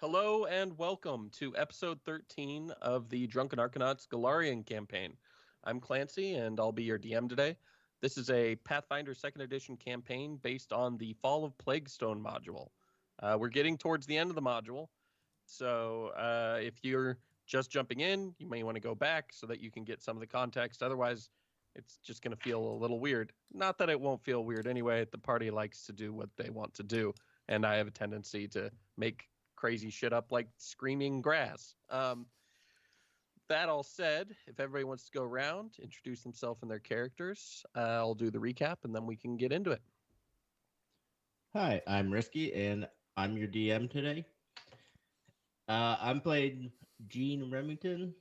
Hello and welcome to episode 13 of the Drunken Arcanauts Golarion campaign. I'm Clancy and I'll be your DM today. This is a Pathfinder 2nd Edition campaign based on the Fall of Plaguestone module. We're getting towards the end of the module, so if you're just jumping in, you may want to go back so that you can get some of the context. Otherwise, it's just going to feel a little weird. Not that it won't feel weird anyway. The party likes to do what they want to do, and I have a tendency to make crazy shit up like screaming grass. That all said, if everybody wants to go around, introduce themselves and their characters, I'll do the recap and then we can get into it. Hi, I'm Risky, and I'm your DM today. I'm playing Gene Remington,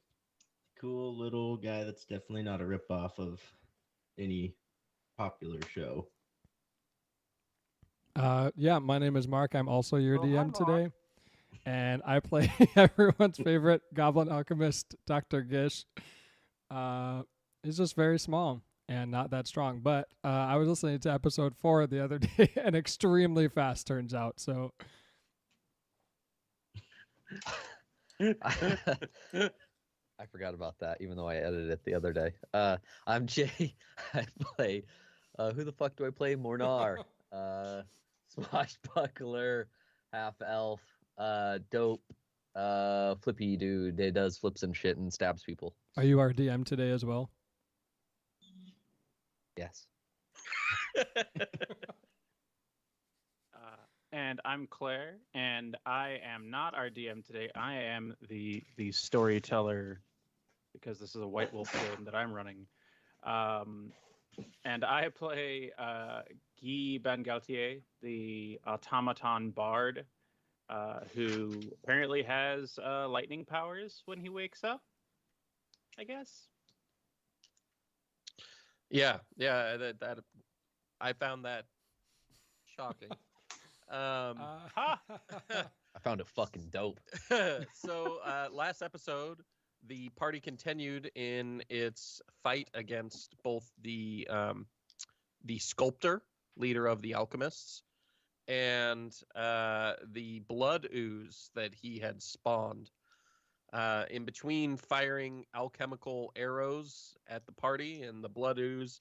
cool little guy that's definitely not a ripoff of any popular show. Yeah, my name is Mark. I'm also your Oh, hi, DM Mark. today. And I play everyone's favorite goblin alchemist, Dr. Gish. He's just very small and not that strong. But I was listening to episode 4 the other day, and extremely fast, turns out. So I forgot about that, even though I edited it the other day. I'm Jay. I play. Who the fuck do I play? Mornar. Swashbuckler, half elf, dope, flippy dude. It does flips and shit and stabs people. are you our DM today as well? Yes. And I'm Claire, and I am not our DM today. I am the storyteller, because this is a White Wolf game that I'm running. And I play Guy Bangaltier, the automaton bard, who apparently has lightning powers when he wakes up, I guess. Yeah, that I found that shocking. Ha! I found it fucking dope. So last episode, the party continued in its fight against both the sculptor, leader of the alchemists, and the blood ooze that he had spawned. In between firing alchemical arrows at the party and the blood ooze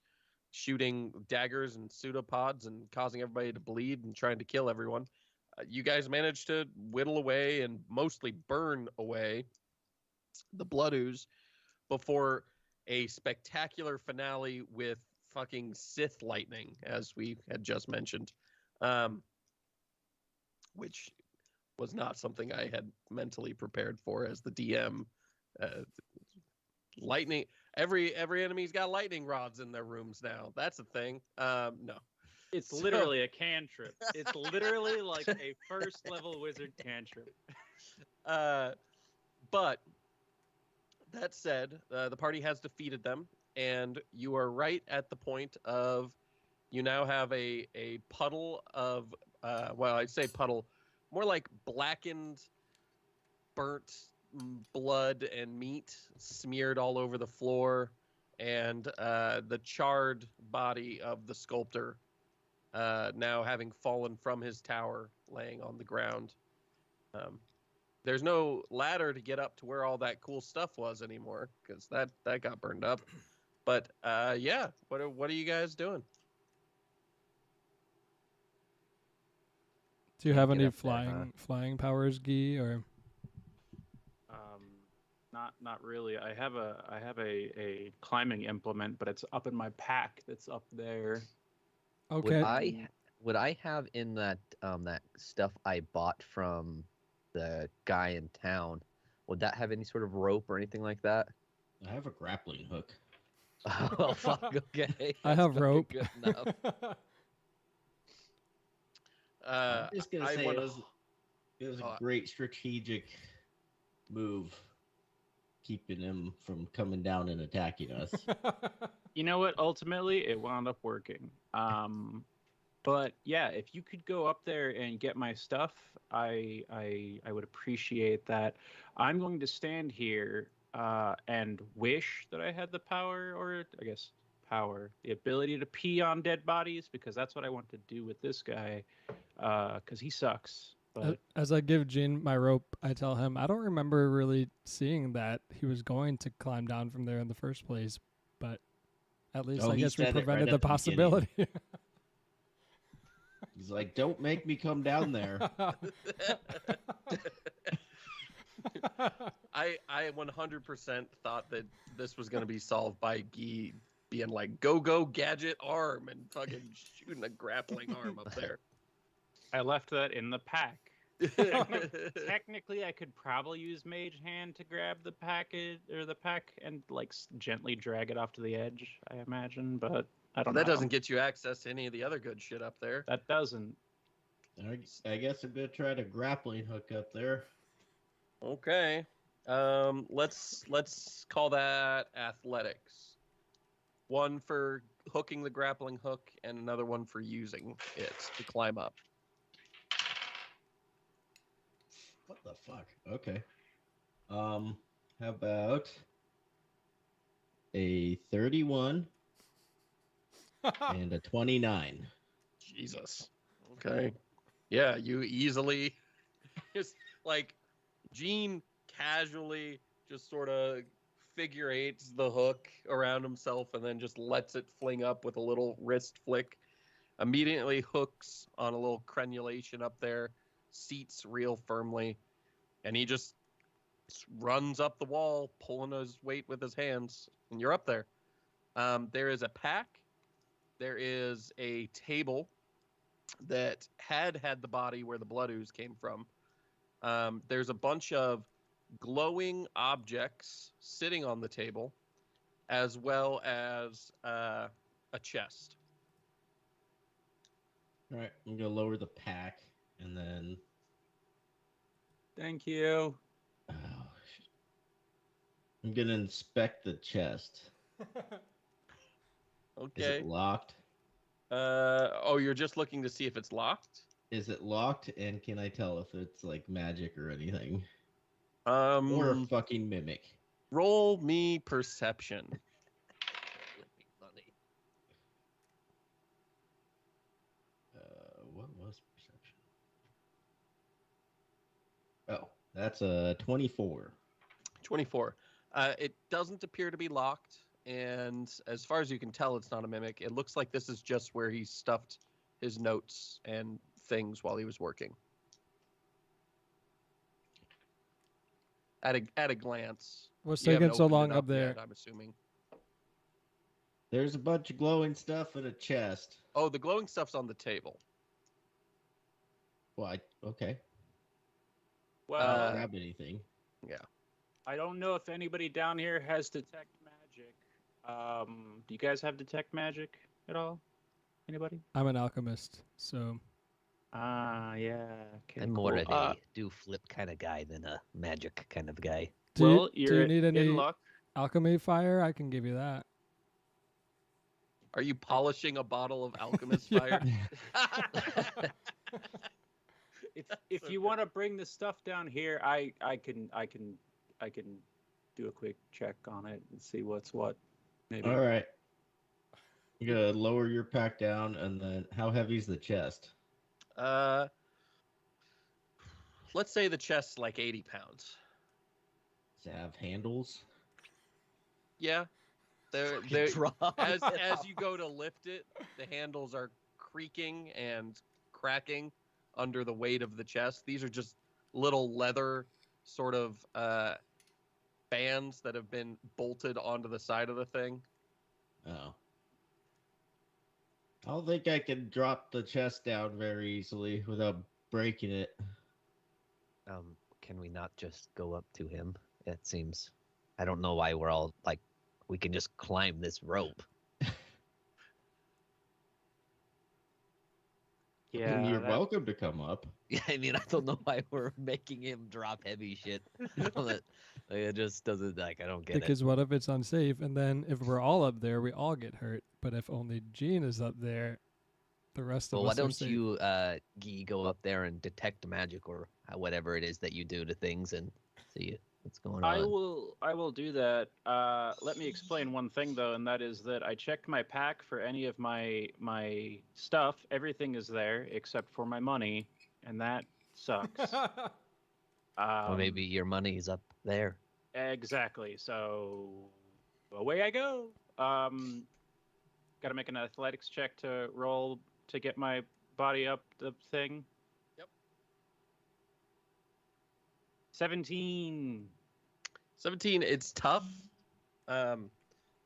shooting daggers and pseudopods and causing everybody to bleed and trying to kill everyone, you guys managed to whittle away and mostly burn away the blood ooze before a spectacular finale with fucking Sith lightning, as we had just mentioned, which was not something I had mentally prepared for as the DM. Lightning. Every enemy's got lightning rods in their rooms now. That's a thing. No. It's literally a cantrip. It's literally like a first level wizard cantrip. But that said, the party has defeated them, and you are right at the point of you now have a puddle of well, I'd say puddle, more like blackened, burnt blood and meat smeared all over the floor, and the charred body of the sculptor now having fallen from his tower, laying on the ground. There's no ladder to get up to where all that cool stuff was anymore, because that got burned up. But yeah, what are you guys doing? Do you have Get any up there, flying powers, Guy? Or Not really. I have a climbing implement, but it's up in my pack. That's up there. okay, Would I have in that that stuff I bought from the guy in town? Would that have any sort of rope or anything like that? I have a grappling hook. Oh fuck. Okay. I That's have fucking rope. Good enough. I'm just gonna I say would- it was a great strategic move, keeping him from coming down and attacking us. You know what? Ultimately, it wound up working. But yeah, if you could go up there and get my stuff, I would appreciate that. I'm going to stand here and wish that I had the power, or I guess the ability to pee on dead bodies, because that's what I want to do with this guy, because he sucks. But As I give Gene my rope, I tell him I don't remember really seeing that he was going to climb down from there in the first place, but at least Oh, I he guess we said it right prevented at the the beginning. possibility. He's like, don't make me come down there. I 100% thought that this was going to be solved by Guy being like, go, gadget arm, and fucking shooting a grappling arm up there. I left that in the pack. Technically, I could probably use Mage Hand to grab the packet or the pack and like gently drag it off to the edge. I imagine, but I don't know. That doesn't get you access to any of the other good shit up there. That doesn't. I guess I'm gonna try to grappling hook up there. Okay. Let's call that athletics. One for hooking the grappling hook, and another one for using it to climb up. What the fuck? Okay. How about a 31 and a 29? Jesus. Okay. Yeah, you easily just like Gene casually just sort of figure eights the hook around himself and then just lets it fling up with a little wrist flick. Immediately hooks on a little crenulation up there, seats real firmly, and he just runs up the wall, pulling his weight with his hands, and you're up there. There is a pack. There is a table that had the body where the blood ooze came from. There's a bunch of glowing objects sitting on the table, as well as a chest. All right, I'm gonna lower the pack and then. Thank you. Oh, shit. I'm gonna inspect the chest. Okay. Is it locked? You're just looking to see if it's locked? Is it locked? And can I tell if it's like magic or anything? Or a fucking mimic? Roll me perception. What was perception? Oh, that's a 24. 24. It doesn't appear to be locked, and as far as you can tell, it's not a mimic. It looks like this is just where he stuffed his notes and things while he was working. At a glance. What's You haven't taking so opened it long up there? yet, I'm assuming. There's a bunch of glowing stuff in a chest. Oh, the glowing stuff's on the table. Well, okay. I Well, don't grab anything. Yeah. I don't know if anybody down here has detect magic. Do you guys have detect magic at all? Anybody? I'm an alchemist, so Yeah. Okay, I'm more cool. of a do flip kind of guy than a magic kind of guy. do Well, you you're need any in luck. alchemy fire? I can give you that. Are you polishing a bottle of alchemist Yeah. fire? If you want to bring the stuff down here, I can do a quick check on it and see what's what. Maybe. All right. You gotta lower your pack down, and then how heavy's the chest? Let's say the chest's like 80 pounds. Does it have handles? Yeah. They're as you go to lift it, the handles are creaking and cracking under the weight of the chest. These are just little leather sort of bands that have been bolted onto the side of the thing. Oh. I don't think I can drop the chest down very easily without breaking it. Can we not just go up to him? It seems. I don't know why we're all like, we can just climb this rope. Yeah. And you're that- welcome to come up. Yeah, I mean, I don't know why we're making him drop heavy shit. It just doesn't, like, I don't get Because what if it's unsafe? And then if we're all up there, we all get hurt. But if only Gene is up there, the rest Well, of why us are don't safe. you, Guy, go up there and detect magic or whatever it is that you do to things and see what's going on? I will do that. Let me explain one thing though, and that is that I checked my pack for any of my stuff. Everything is there except for my money, and that sucks. Or maybe your money's up there. Exactly. So away I go. Got to make an athletics check to roll to get my body up the thing. Yep. 17. 17. It's tough.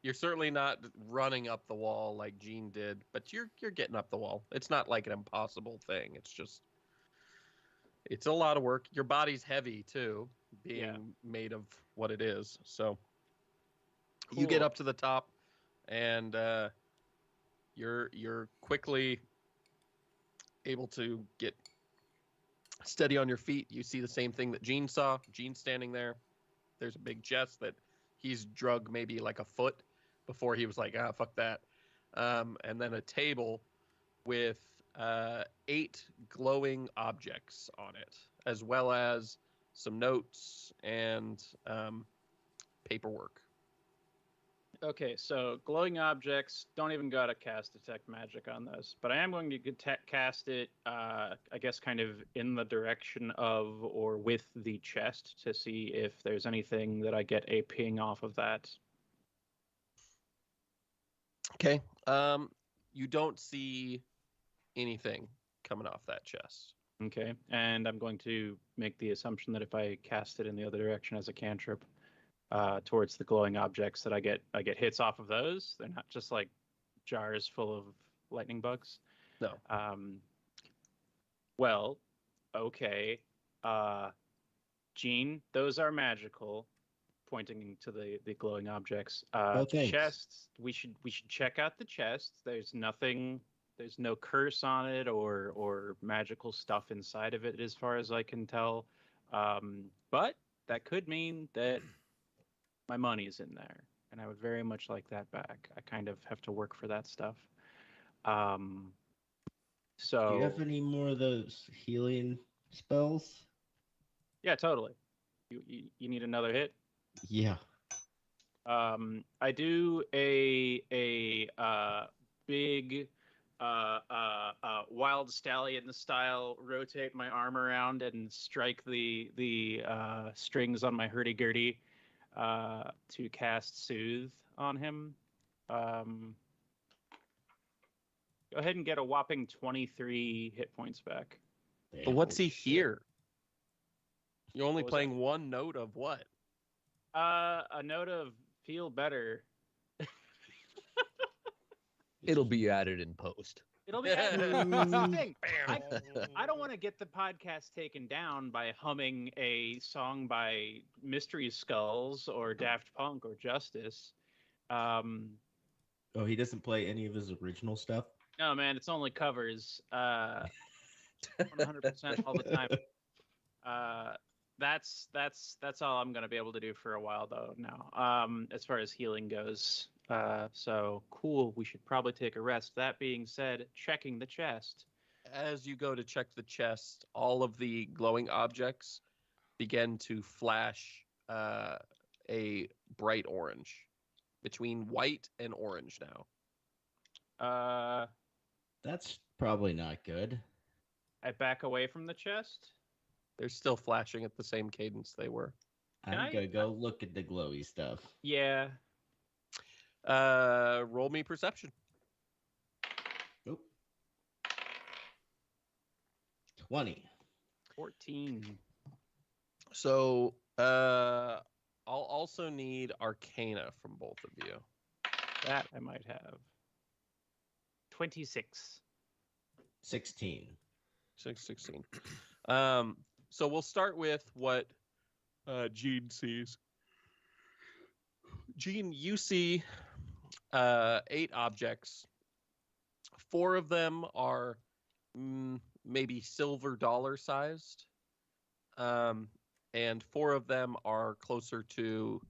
You're certainly not running up the wall like Gene did, but you're getting up the wall. It's not like an impossible thing. It's a lot of work. Your body's heavy too, being made of what it is. So you get Cool. up to the top, and you're quickly able to get steady on your feet. You see the same thing that Gene saw. Gene's standing there. There's a big chest that he's drug maybe like a foot before he was like, fuck that. And then a table with 8 glowing objects on it, as well as some notes and paperwork. Okay, so glowing objects, don't even gotta cast detect magic on those, but I am going to cast it, I guess, kind of in the direction of or with the chest to see if there's anything that I get a ping off of that. Okay. You don't see anything coming off that chest. Okay, and I'm going to make the assumption that if I cast it in the other direction as a cantrip, towards the glowing objects, that I get hits off of those. They're not just like jars full of lightning bugs. No. Well, okay. Gene, those are magical. Pointing to the glowing objects. Thanks. Chests. We should check out the chests. There's nothing. There's no curse on it or magical stuff inside of it, as far as I can tell. But that could mean that my money's in there, and I would very much like that back. I kind of have to work for that stuff. So Do you have any more of those healing spells? yeah, totally. You need another hit. Yeah. I do a big wild stallion style rotate my arm around and strike the strings on my hurdy-gurdy to cast Soothe on him. Go ahead and get a whopping 23 hit points back. But what's he Holy shit. here? You're only What was playing one note of what? A note of feel better. It'll be added in post. It'll be that's the thing. I don't want to get the podcast taken down by humming a song by Mystery Skulls or Daft Punk or Justice. Oh, he doesn't play any of his original stuff? No, man, it's only covers. 100% all the time. That's all I'm gonna be able to do for a while though now. As far as healing goes. So cool. We should probably take a rest. That being said, checking the chest. As you go to check the chest, all of the glowing objects begin to flash a bright orange, between white and orange now. That's probably not good. I back away from the chest. They're still flashing at the same cadence they were. Can I'm I- gonna go look at the glowy stuff. Yeah. Roll me perception. Oop. 20. 14. So I'll also need Arcana from both of you. That I might have. 26. 16. 616. So we'll start with what Gene sees. Gene, you see 8 objects. 4 of them are maybe silver dollar sized. And 4 of them are closer to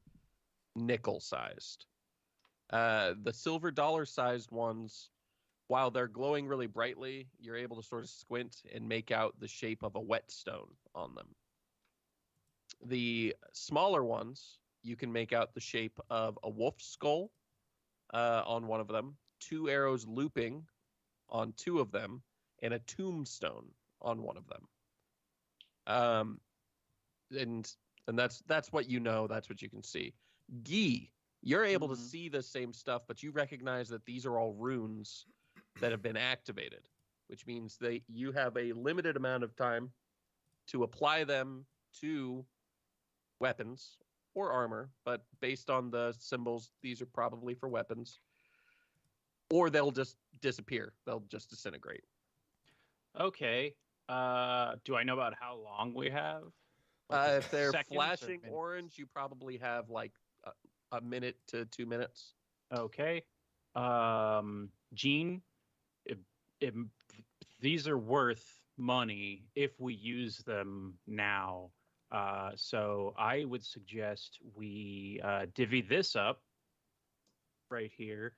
nickel sized. The silver dollar sized ones, while they're glowing really brightly, you're able to sort of squint and make out the shape of a whetstone on them. The smaller ones, you can make out the shape of a wolf's skull on one of them, 2 arrows looping on 2 of them, and a tombstone on one of them. And that's what you know. That's what you can see. Guy, you're able to see the same stuff, but you recognize that these are all runes that have been activated, which means you have a limited amount of time to apply them to weapons or armor, but based on the symbols, these are probably for weapons. Or they'll just disappear. They'll just disintegrate. Okay. Do I know about how long we have? If they're seconds or flashing minutes? orange, you probably have like a minute to 2 minutes. Okay. Gene, if these are worth money if we use them now. So I would suggest we divvy this up right here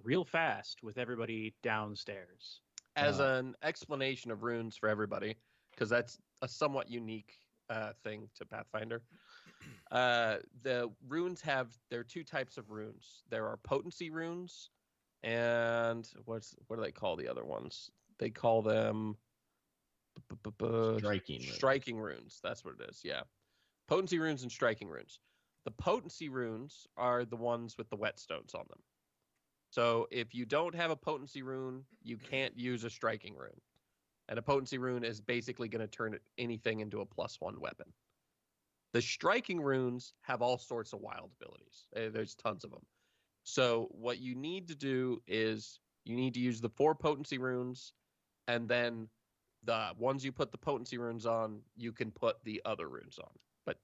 real fast with everybody downstairs. As an explanation of runes for everybody, because that's a somewhat unique thing to Pathfinder. The runes there are two types of runes. There are potency runes, and what do they call the other ones? They call them striking runes. That's what it is. Yeah, potency runes and striking runes. The potency runes are the ones with the whetstones on them. So if you don't have a potency rune, you can't use a striking rune. And a potency rune is basically going to turn anything into a +1 weapon. The striking runes have all sorts of wild abilities. There's tons of them. So what you need to do is you need to use the 4 potency runes, and then the ones you put the potency runes on, you can put the other runes on. But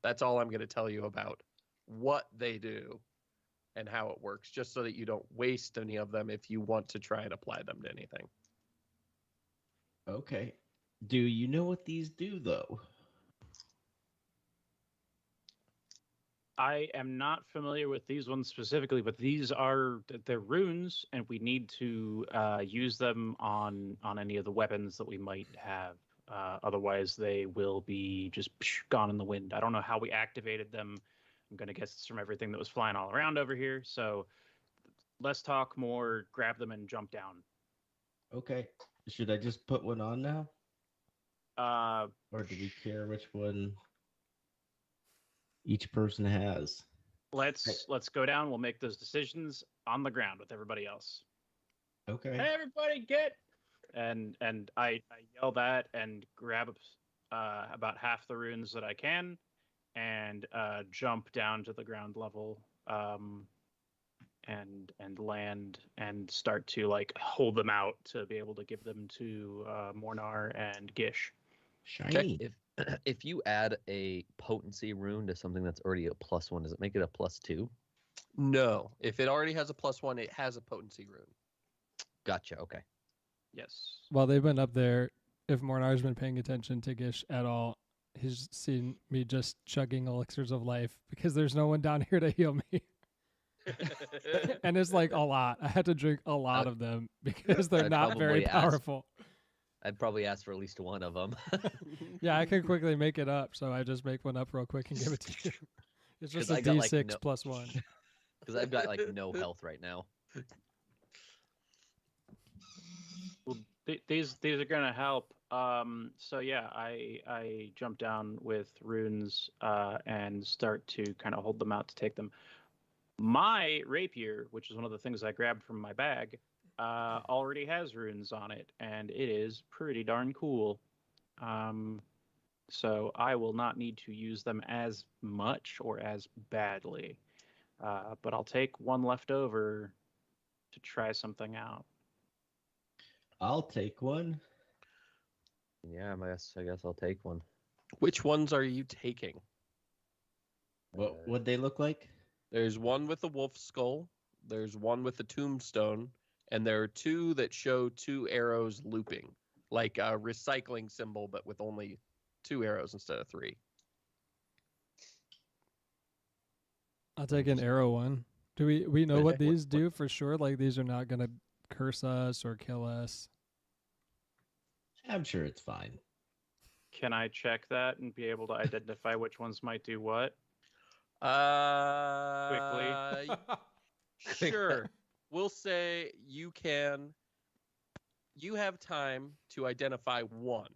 that's all I'm going to tell you about what they do and how it works, just so that you don't waste any of them if you want to try and apply them to anything. Okay. Do you know what these do, though? I am not familiar with these ones specifically, but they're runes, and we need to use them on any of the weapons that we might have. Otherwise, they will be just gone in the wind. I don't know how we activated them. I'm going to guess it's from everything that was flying all around over here. So less talk, more grab them and jump down. Okay. Should I just put one on now? Or do we care which one each person has? Let's go down. We'll make those decisions on the ground with everybody else. Okay. Hey, everybody, get! And I yell that and grab about half the runes that I can, and jump down to the ground level, and land and start to like hold them out to be able to give them to Mornar and Gish. Shiny. If you add a potency rune to something that's already a +1, does it make it a +2? No. If it already has a +1, it has a potency rune. Gotcha. Okay. Yes. While they've been up there, if Mornar's been paying attention to Gish at all, he's seen me just chugging elixirs of life because there's no one down here to heal me. And it's like a lot. I had to drink a lot of them because they're I'd not very probably ask- powerful. I'd probably ask for at least one of them. Yeah, I can quickly make it up, so I just make one up real quick and give it to you. It's just 'Cause a I got, like, D6 no- +1. Because I've got like no health right now. Well, these are gonna help. So yeah, I jump down with runes and start to kind of hold them out to take them. My rapier, which is one of the things I grabbed from my bag, already has runes on it, and it is pretty darn cool. So I will not need to use them as much or as badly, but I'll take one left over to try something out. I'll take one. Yeah, I guess I'll take one. Which ones are you taking? What would they look like? There's one with the wolf skull. There's one with the tombstone. And there are 2 that show 2 arrows looping. Like a recycling symbol, but with only 2 arrows instead of 3. I'll take an arrow one. Do we know what What- these do for sure? Like these are not gonna curse us or kill us. I'm sure it's fine. Can I check that and be able to identify which ones might do what? Sure. We'll say you have time to identify one.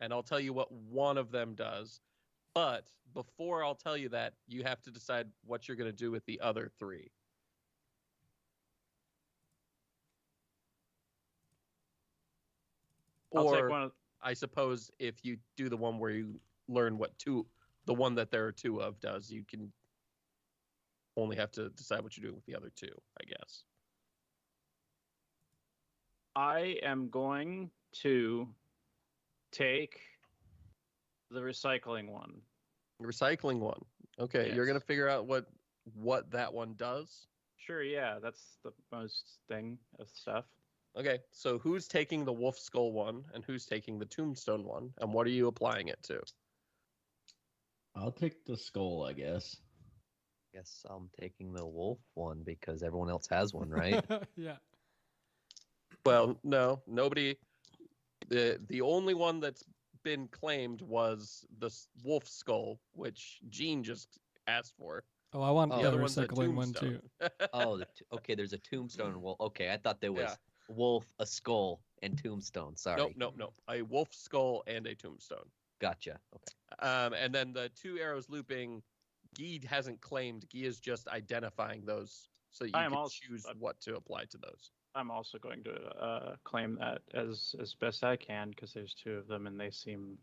and I'll tell you what one of them does. But before I'll tell you that, you have to decide what you're going to do with the other 3. I'll take Or one of. I suppose if you do the one where you learn what the one that there are 2 of does, you can only have to decide what you're doing with the other 2, I guess. I am going to take the recycling one. Recycling one. Okay, you're Yes. gonna figure out what that one does. Sure, yeah, that's the most thing of stuff. Okay, so who's taking the wolf skull one, and who's taking the tombstone one, and what are you applying it to? I'll take the skull, I guess. Guess I'm taking the wolf one because everyone else has one, right? Yeah. Well, no, nobody. The only one that's been claimed was the wolf skull, which Gene just asked for. Oh, I want Oh. the The other one's a recycling one too. tombstone. Oh, okay. There's a tombstone and wolf. Okay, I thought there was Yeah. wolf, a skull, and tombstone. Sorry. Nope. A wolf skull and a tombstone. Gotcha. Okay. And then the 2 arrows looping, Guy hasn't claimed. Guy is just identifying those, so you I am can also- choose what to apply to those. I'm also going to claim that as best I can because there's 2 of them and they seem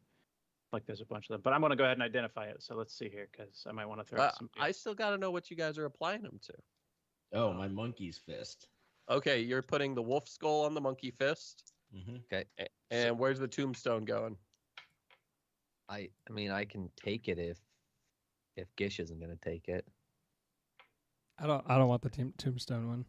like there's a bunch of them. But I'm going to go ahead and identify it. So let's see here because I might want to throw out some. I still got to know what you guys are applying them to. Oh, my monkey's fist. Okay, you're putting the wolf skull on the monkey fist, Mm-hmm. and where's the tombstone going? I mean, I can take it if Gish isn't gonna take it. I don't want the tombstone one.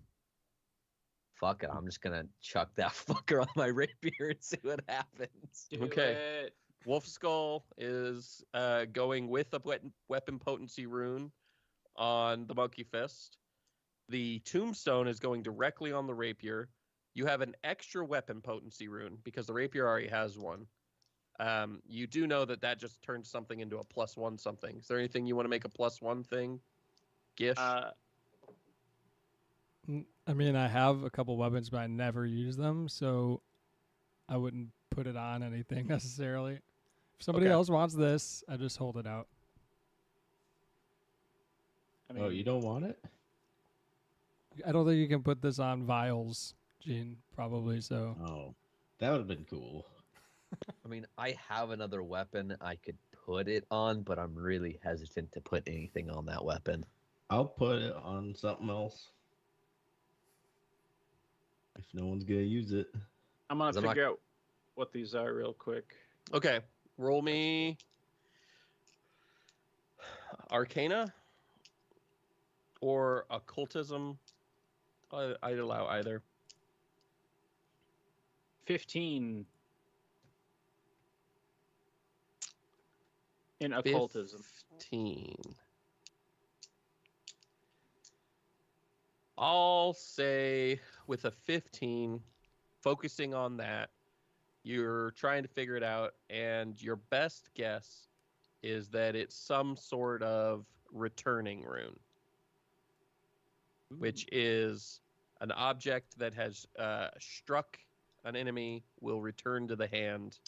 Fuck it. I'm just gonna chuck that fucker on my rapier and see what happens. Do Okay. it. Wolf skull is going with a weapon potency rune on the monkey fist. The tombstone is going directly on the rapier. You have an extra weapon potency rune because the rapier already has one. You do know that just turns something into a +1 something. Is there anything you want to make a +1 thing, Gish? I mean, I have a couple weapons, but I never use them, so I wouldn't put it on anything necessarily. If somebody Okay. else wants this, I just hold it out. I mean, Oh, you don't want it? I don't think you can put this on vials, Gene, probably, so. Oh, that would have been cool. I mean, I have another weapon I could put it on, but I'm really hesitant to put anything on that weapon. I'll put it on something else. If no one's gonna use it. I'm going 'Cause to I'm not- figure out what these are real quick. Okay, roll me Arcana or Occultism. I'd allow either. 15 in occultism. 15. I'll say with a 15, focusing on that, you're trying to figure it out, and your best guess is that it's some sort of returning rune, which is an object that has struck an enemy will return to the hand.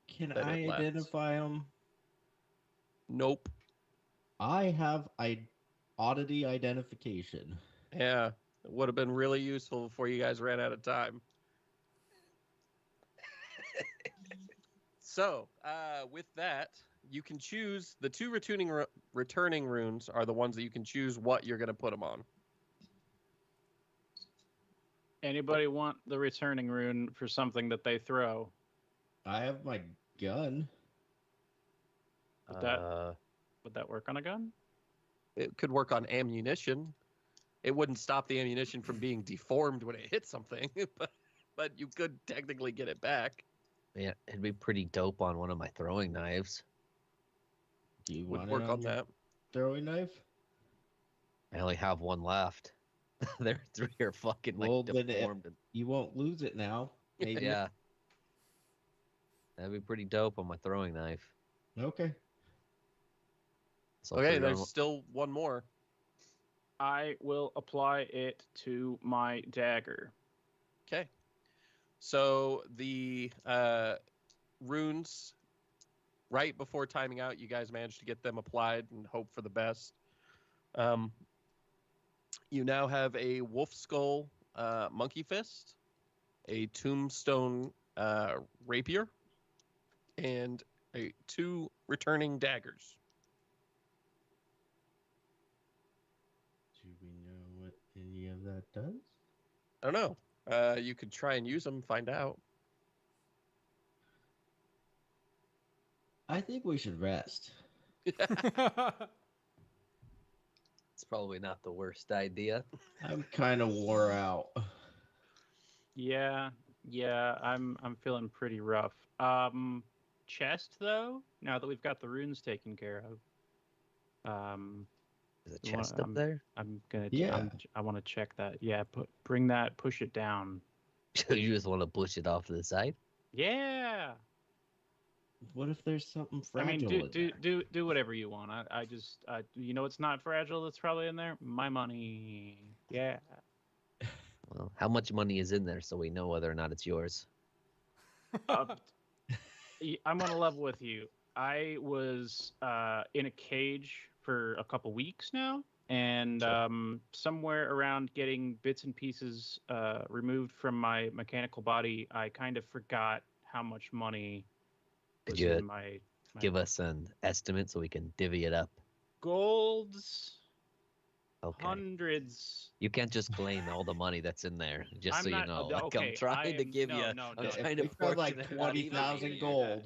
Can That I it left. identify them? Nope. I have oddity identification. Yeah, it would have been really useful before you guys ran out of time. So, with that, you can choose the 2 returning runes are the ones that you can choose what you're going to put them on. Anybody want the returning rune for something that they throw? I have my gun. Would that- Uh, Would that work on a gun? It could work on ammunition. It wouldn't stop the ammunition from being deformed when it hits something, but you could technically get it back. yeah, it'd be pretty dope on one of my throwing knives. Do you Would want work it on your that. throwing knife? I only have one left. There 3 are fucking like Well, then it- deformed. You won't lose it now. Maybe. Yeah. That'd be pretty dope on my throwing knife. Okay. So I'll Okay, put it on there's still one more. I will apply it to my dagger. Okay. So the runes right before timing out. You guys managed to get them applied and hope for the best. You now have a wolf skull monkey fist, a tombstone rapier, and two returning daggers. Do we know what any of that does? I don't know. You could try and use them, find out. I think we should rest. It's probably not the worst idea. I'm kind of wore out. Yeah, I'm feeling pretty rough. Chest though. Now that we've got the runes taken care of, There's a You wanna- chest up there. I'm gonna. Yeah. I want to check that. Yeah, bring that. Push it down. You just want to push it off to the side. Yeah. What if there's something I fragile? mean, in there? do whatever you want. I just, you know, it's not fragile. That's probably in there. My money. Yeah. Well, how much money is in there so we know whether or not it's yours? I'm gonna level with you. I was in a cage for a couple weeks now, and somewhere around getting bits and pieces removed from my mechanical body, I kind of forgot how much money Could was you in my give us an estimate so we can divvy it up? golds. Okay. Hundreds. You can't just claim all the money that's in there, just I'm so not- you know. okay, Like, I'm trying to give you. no, I'm no. trying If to we got like portion it out 20,000 evenly. gold.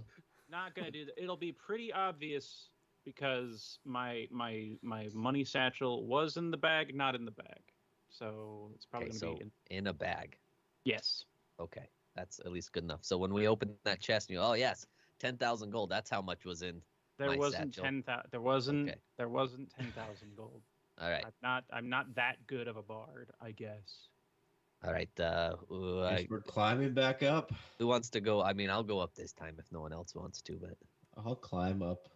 Not gonna do that. It'll be pretty obvious because my money satchel was in the bag, not in the bag. So it's probably Okay, gonna so be in a bag. yes. Okay, that's at least good enough. So when we open that chest, and you, oh yes, 10,000 gold. That's how much was in. There My wasn't satchel. 10,000. There wasn't. Okay. There wasn't 10,000 gold. All right, I'm not that good of a bard, I guess. all right. Guess we're climbing back up. Who wants to go? I mean, I'll go up this time if no one else wants to. But I'll climb up.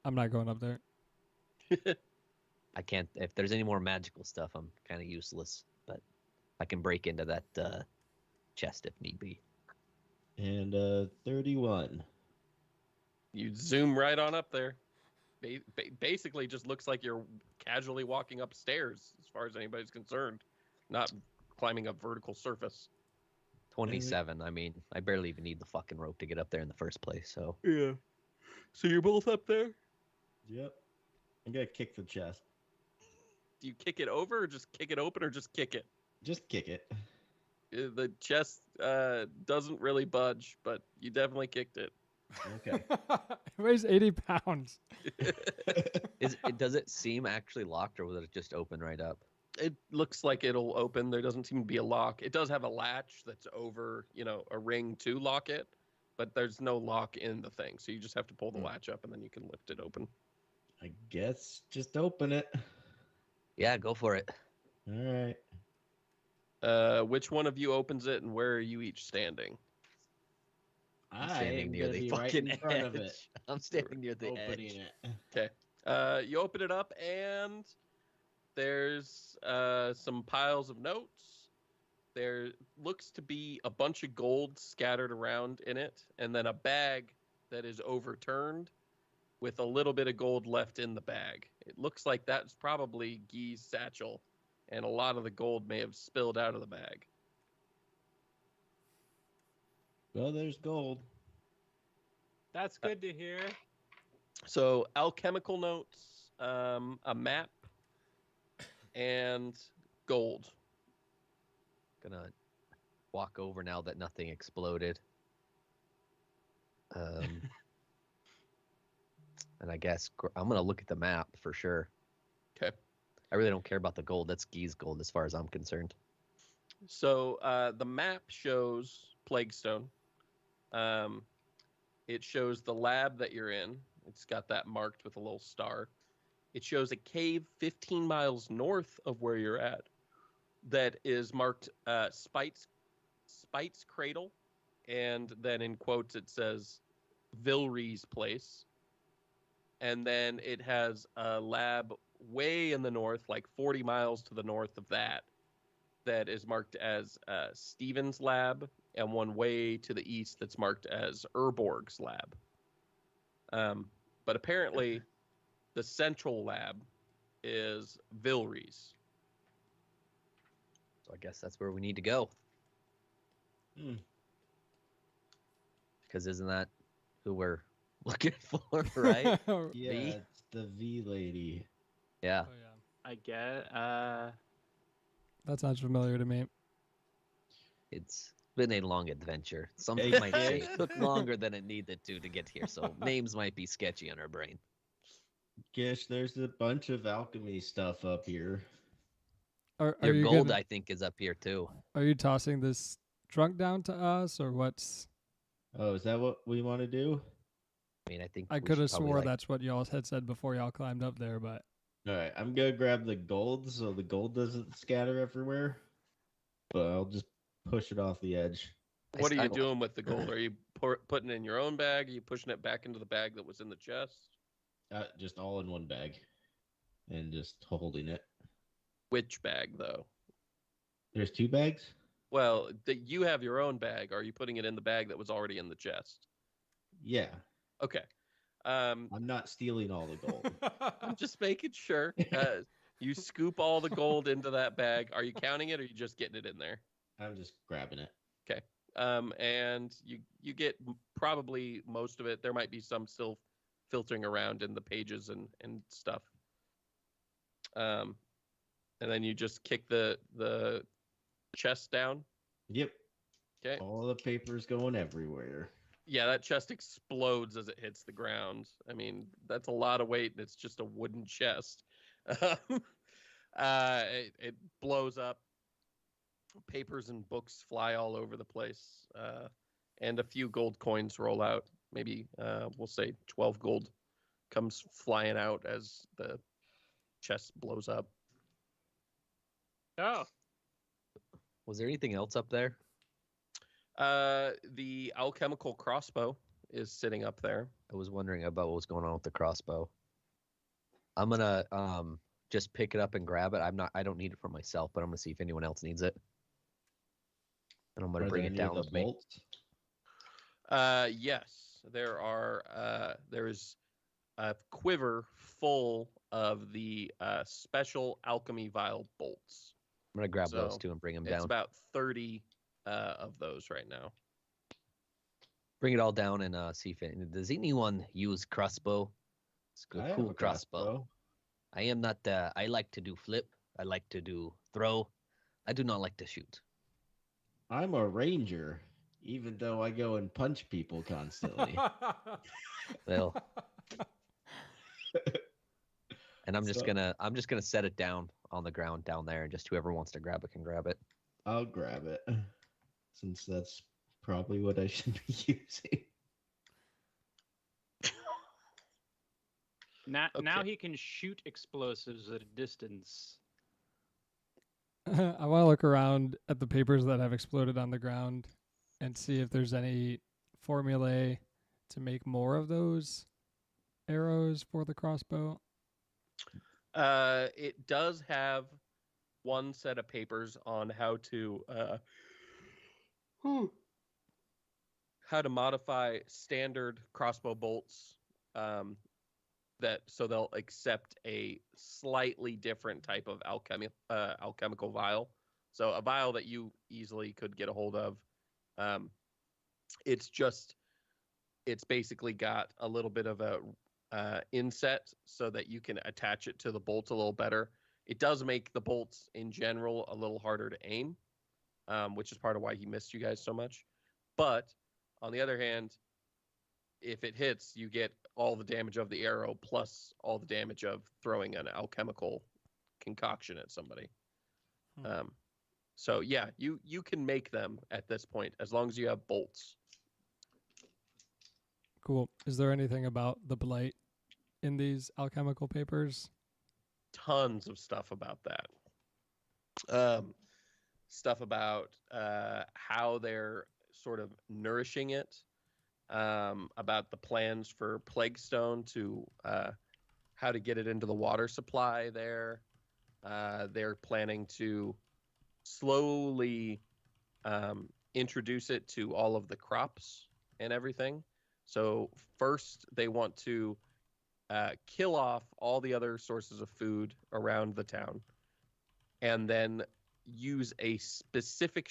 I'm not going up there. I can't. If there's any more magical stuff, I'm kind of useless. But I can break into that chest if need be. And 31. You zoom right on up there. Basically, just looks like you're casually walking upstairs, as far as anybody's concerned, not climbing a vertical surface. 27. I mean, I barely even need the fucking rope to get up there in the first place. So Yeah. So you're both up there. Yep. I'm gonna kick the chest. Do you kick it over, or just kick it open, or just kick it? Just kick it. The chest doesn't really budge, but you definitely kicked it. Okay. It weighs 80 pounds. does it seem actually locked, or will it just open right up? It looks like it'll open. There doesn't seem to be a lock. It does have a latch that's over, a ring to lock it, but there's no lock in the thing. So you just have to pull the latch up, and then you can lift it open. I guess just open it. Yeah, go for it. All right. Which one of you opens it, and where are you each standing? I'm I standing am near gonna the be right fucking in front of it. edge. I'm standing near the Opening edge. it. You open it up, and there's some piles of notes. There looks to be a bunch of gold scattered around in it, and then a bag that is overturned with a little bit of gold left in the bag. It looks like that's probably Guy's satchel, and a lot of the gold may have spilled out of the bag. Well, there's gold. That's good to hear. So alchemical notes, a map, and gold. Gonna walk over now that nothing exploded. And I guess I'm gonna look at the map for sure. Okay. I really don't care about the gold. That's Guy's gold as far as I'm concerned. So the map shows Plaguestone. It shows the lab that you're in. It's got that marked with a little star. It shows a cave 15 miles north of where you're at that is marked Spite's Cradle. And then in quotes it says Vilry's Place. And then it has a lab way in the north, like 40 miles to the north of that is marked as Stephen's Lab. and one way to the east that's marked as Urborg's lab. But apparently, the central lab is Vilry's. So I guess that's where we need to go. Hmm. Because isn't that who we're looking for, right? Yeah, V? it's the V lady. Yeah. Oh, yeah. I get. That sounds familiar to me. It's been a long adventure. Some Hey, might say Gish. it took longer than it needed to get here, so names might be sketchy on our brain. Gish, there's a bunch of alchemy stuff up here. Are Your you gold, gonna, I think, is up here too. are you tossing this trunk down to us, or what's? Oh, is that what we want to do? I mean, I think I we could should have probably, swore like, that's what y'all had said before y'all climbed up there, but All right, I'm gonna grab the gold so the gold doesn't scatter everywhere. But I'll just push it off the edge. What are I- you doing with the gold? Are you putting it in your own bag? Are you pushing it back into the bag that was in the chest? Just all in one bag, and just holding it. Which bag, though? There's 2 bags. Well, you have your own bag. Are you putting it in the bag that was already in the chest? Yeah, Okay. I'm not stealing all the gold. I'm just making sure. You scoop all the gold into that bag. Are you counting it, or are you just getting it in there? I'm just grabbing it. And you get probably most of it. There might be some still filtering around in the pages and stuff. And then you just kick the chest down. Yep. Okay. All the papers going everywhere. Yeah, that chest explodes as it hits the ground. I mean, that's a lot of weight, and it's just a wooden chest. It blows up. Papers and books fly all over the place, and a few gold coins roll out. Maybe we'll say 12 gold comes flying out as the chest blows up. Oh, Was there anything else up there? The alchemical crossbow is sitting up there. I was wondering about what was going on with the crossbow. I'm gonna just pick it up and grab it. I don't need it for myself, but I'm gonna see if anyone else needs it. And I'm gonna Are bring there it any down of the with me. bolts? Yes, there are. There's a quiver full of the special alchemy vial bolts. I'm gonna grab those So, two and bring them It's down. about 30 of those right now. Bring it all down and see if does anyone use crossbow? It's a I have cool a crossbow. I am not. I like to do flip. I like to do throw. I do not like to shoot. I'm a ranger, even though I go and punch people constantly. Well, and I'm just So- gonna set it down on the ground down there, and just whoever wants to grab it can grab it. I'll grab it, since that's probably what I should be using. now Okay. he can shoot explosives at a distance. I want to look around at the papers that have exploded on the ground and see if there's any formulae to make more of those arrows for the crossbow. It does have one set of papers on how to modify standard crossbow bolts. So they'll accept a slightly different type of alchemical vial. So a vial that you easily could get a hold of. It's basically got a little bit of a inset so that you can attach it to the bolt a little better. It does make the bolts in general a little harder to aim, which is part of why he missed you guys so much. But on the other hand, if it hits, you get all the damage of the arrow plus all the damage of throwing an alchemical concoction at somebody. So yeah, you can make them at this point as long as you have bolts. Cool. Is there anything about the blight in these alchemical papers? Tons of stuff about that. Stuff about how they're sort of nourishing it. About the plans for Plaguestone to how to get it into the water supply there. They're planning to slowly introduce it to all of the crops and everything. So first, they want to kill off all the other sources of food around the town, and then use a specific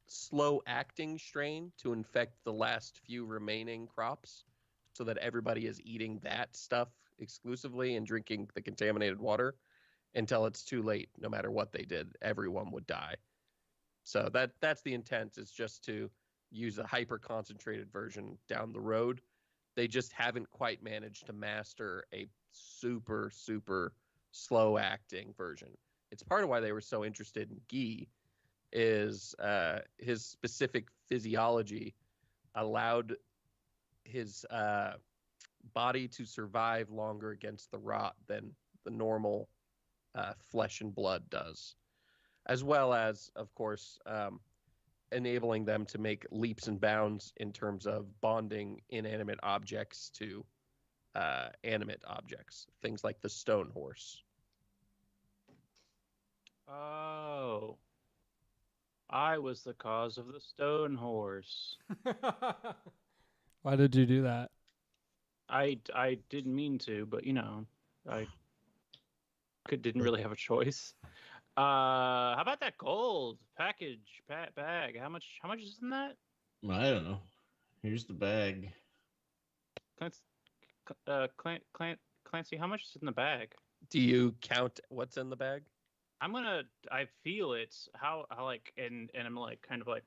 slow-acting strain to infect the last few remaining crops, so that everybody is eating that stuff exclusively and drinking the contaminated water until it's too late. No matter what they did, everyone would die. So that's the intent, is just to use a hyper concentrated version down the road. They just haven't quite managed to master a super, super slow acting version. It's part of why they were so interested in Guy, is his specific physiology allowed his body to survive longer against the rot than the normal flesh and blood does, as well as, of course, enabling them to make leaps and bounds in terms of bonding inanimate objects to animate objects, things like the stone horse. Oh, I was the cause of the stone horse. Why did you do that? I didn't mean to, but I didn't really have a choice. How about that gold bag? How much is in that? I don't know. Here's the bag. Clancy, how much is in the bag? Do you count what's in the bag? I feel it. How like, and I'm like, kind of like,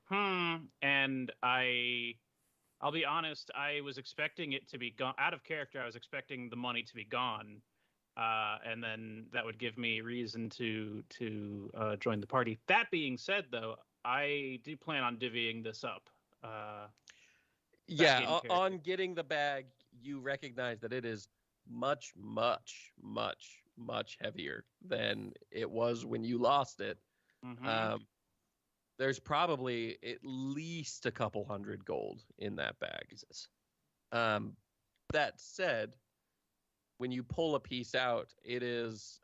and I'll be honest, I was expecting it to be gone. Out of character, I was expecting the money to be gone, and then that would give me reason to join the party. That being said, though, I do plan on divvying this up. Yeah, on getting the bag, you recognize that it is much, much, much, much heavier than it was when you lost it. Mm-hmm. There's probably at least a couple hundred gold in that bag. Jesus. That said, when you pull a piece out, it is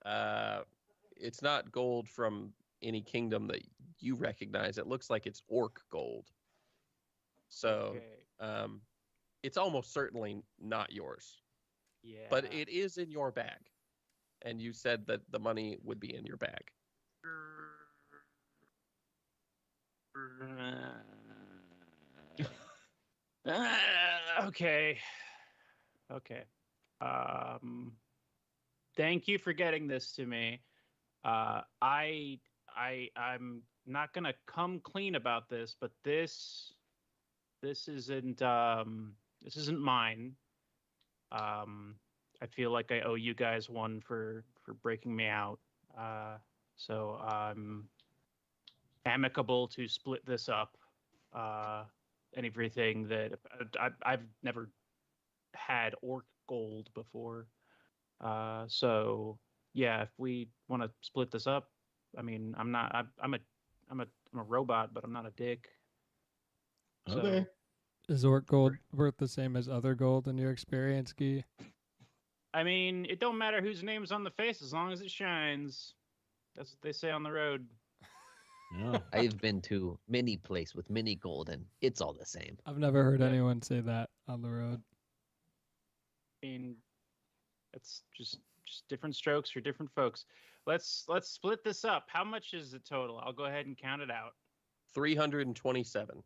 it's not gold from any kingdom that you recognize. It looks like it's orc gold. So Okay. it's almost certainly not yours. Yeah. But it is in your bag. And you said that the money would be in your bag. Okay. Thank you for getting this to me. I'm not gonna come clean about this, but this isn't mine. I feel like I owe you guys one for breaking me out. So I'm amicable to split this up. And everything that I've never had orc gold before. So yeah, if we want to split this up, I mean, I'm a robot, but I'm not a dick. So, Okay. Is orc gold worth the same as other gold in your experience, Guy? I mean, it don't matter whose name's on the face as long as it shines. That's what they say on the road. Yeah. I've been to many places with many gold, and it's all the same. I've never heard anyone say that on the road. I mean, it's just different strokes for different folks. Let's split this up. How much is the total? I'll go ahead and count it out. 327.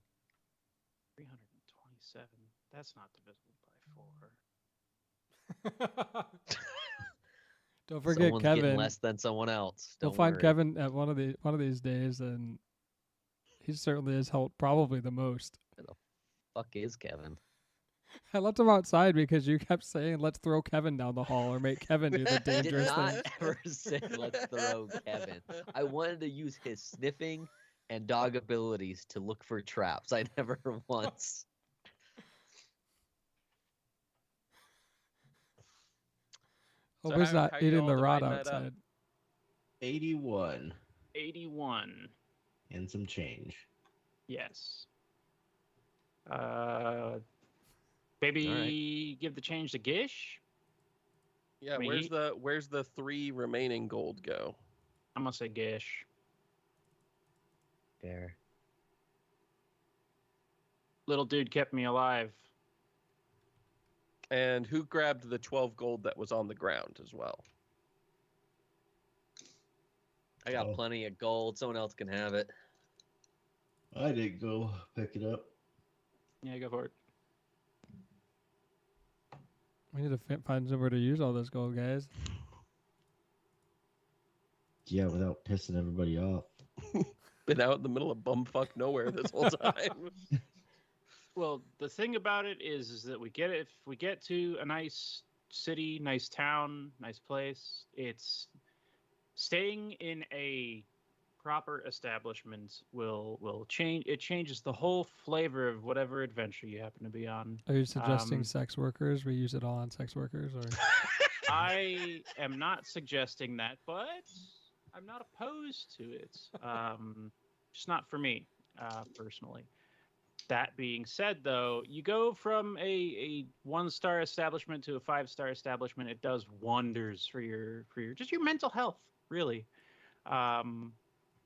327. That's not divisible by 4. Don't forget Someone's Kevin. getting less than someone else. You'll Don't find worry. Kevin at one of these days, and he certainly has helped probably the most. Where the fuck is Kevin? I left him outside because you kept saying, "Let's throw Kevin down the hall or make Kevin do the I did dangerous not thing." ever say let's throw Kevin. I wanted to use his sniffing and dog abilities to look for traps. I never once. Hope So he's how not you eating all the rot dividing that up? outside. 81 81. and some change. Yes. Maybe give the change to Gish. Yeah, I mean, where's the 3 remaining gold go? I'm gonna say Gish. Fair. Little dude kept me alive. And who grabbed the 12 gold that was on the ground as well? I got Oh. plenty of gold. Someone else can have it. I didn't go pick it up. Yeah, go for it. We need to find somewhere to use all this gold, guys. Yeah, without pissing everybody off. Been out in the middle of bumfuck nowhere this whole time. Well, the thing about it is that if we get to a nice city, nice town, nice place, it's staying in a proper establishment will change. It changes the whole flavor of whatever adventure you happen to be on. Are you suggesting sex workers? We use it all on sex workers, or I am not suggesting that, but I'm not opposed to it. Just not for me, personally. That being said, though, you go from a 1-star establishment to a 5-star establishment. It does wonders for your just your mental health, really. I'm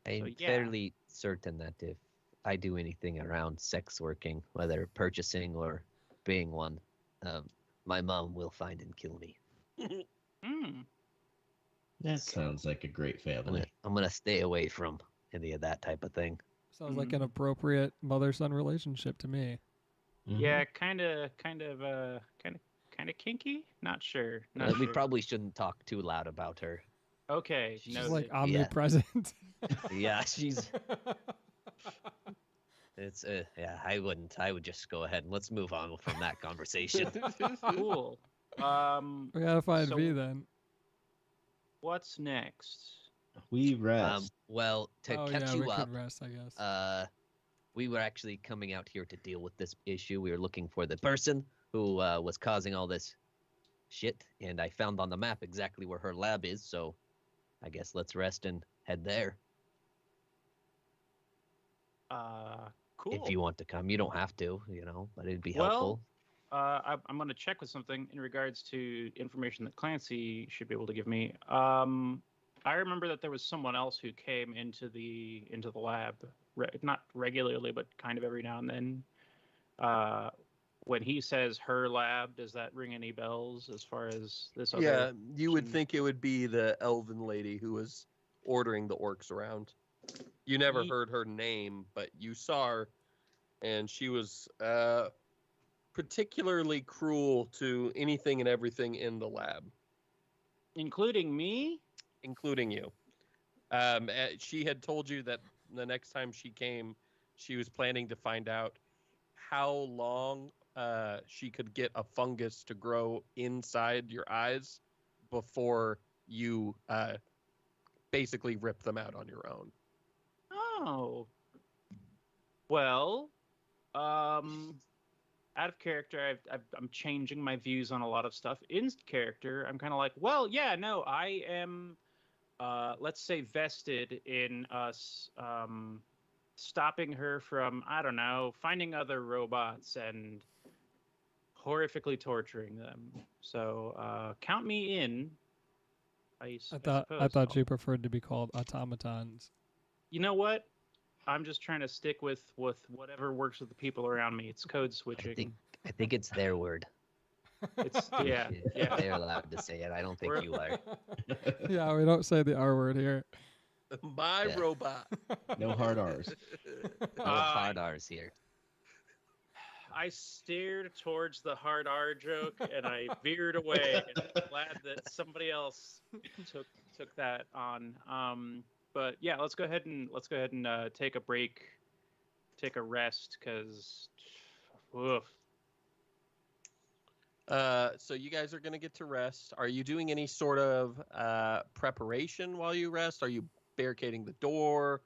yeah. fairly certain that if I do anything around sex working, whether purchasing or being one, my mom will find and kill me. That sounds like a great family. I'm gonna stay away from any of that type of thing. sounds like an appropriate mother-son relationship to me. Mhm. Yeah, kind of kinky. Not sure. Not We sure. probably shouldn't talk too loud about her. Okay. She's She's noted. like omnipresent. Yeah, she's. It's yeah. I wouldn't. I would just go ahead and let's move on from that conversation. Cool. We gotta find So- V then. What's next? We rest. Well, to Oh catch yeah, you we up, could rest, I guess. we were actually coming out here to deal with this issue. We were looking for the person who was causing all this shit, and I found on the map exactly where her lab is. So, I guess let's rest and head there. Cool. If you want to come, you don't have to, but it'd be Well, helpful. I'm going to check with something in regards to information that Clancy should be able to give me. I remember that there was someone else who came into the lab, not regularly, but kind of every now and then. When he says her lab, does that ring any bells as far as this other? Yeah, you would person? think it would be the elven lady who was ordering the orcs around. You never heard her name, but you saw her, and she was particularly cruel to anything and everything in the lab, Including me? including you. She had told you that the next time she came, she was planning to find out how long she could get a fungus to grow inside your eyes before you basically rip them out on your own. Oh. Well, out of character, I'm changing my views on a lot of stuff. In character, I'm kind of like, well, yeah, no, I am, let's say, vested in us stopping her from, I don't know, finding other robots and horrifically torturing them. So count me in. I I suppose. thought you preferred to be called automatons. You know what? I'm just trying to stick with whatever works with the people around me. It's code switching. I think it's their word. It's yeah. They're allowed to say it. I don't think We're- you are. Yeah, we don't say the R word here. My Yeah. robot. No hard R's. No hard R's here. I stared towards the hard R joke and I veered away. And I'm glad that somebody else took that on. But yeah, let's go ahead and take a break, take a rest, because So you guys are going to get to rest. Are you doing any sort of preparation while you rest? Are you barricading the door?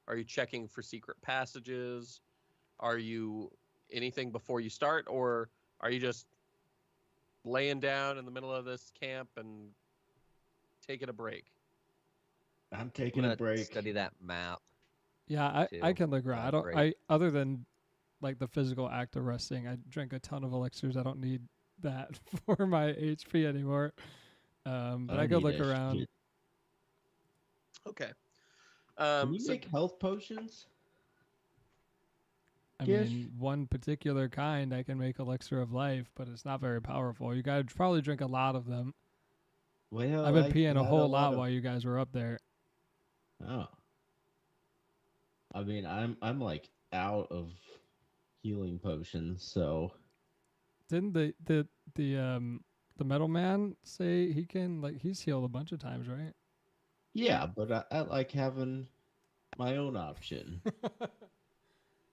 Are you checking for secret passages? Are you anything before you start, or are you just laying down in the middle of this camp and taking a break? I'm I'm taking gonna a break. study that map. Yeah, I too. can look around. Break. Other than like the physical act of resting, I drink a ton of elixirs. I don't need that for my HP anymore. But I could need look that around. shit. Okay. Can you So make health potions? I Yes. mean, one particular kind I can make elixir of life, but it's not very powerful. You gotta probably drink a lot of them. Well, I've been I peeing a had whole lot lot of- while you guys were up there. Oh. I mean, I'm like out of healing potions, so Didn't the metal man say he can, like, he's healed a bunch of times, right? yeah, but I like having my own option.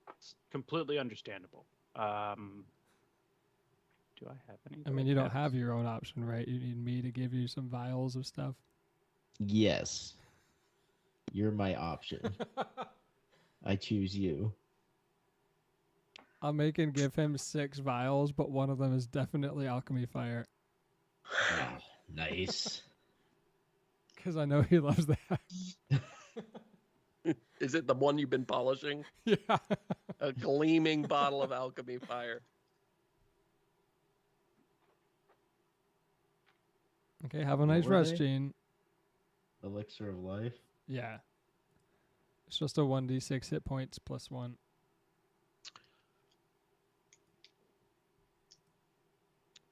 It's completely understandable. Do I have any? I mean, you don't have your own option, right? You need me to give you some vials of stuff. Yes. You're my option. I choose you. I'll make and give him 6 vials, but one of them is definitely alchemy fire. Ah, nice. Because I know he loves that. Is it the one you've been polishing? Yeah. A gleaming bottle of alchemy fire. Okay, have a What nice were rest, they? Gene. Elixir of life. Yeah. It's just a 1d6 hit points plus 1.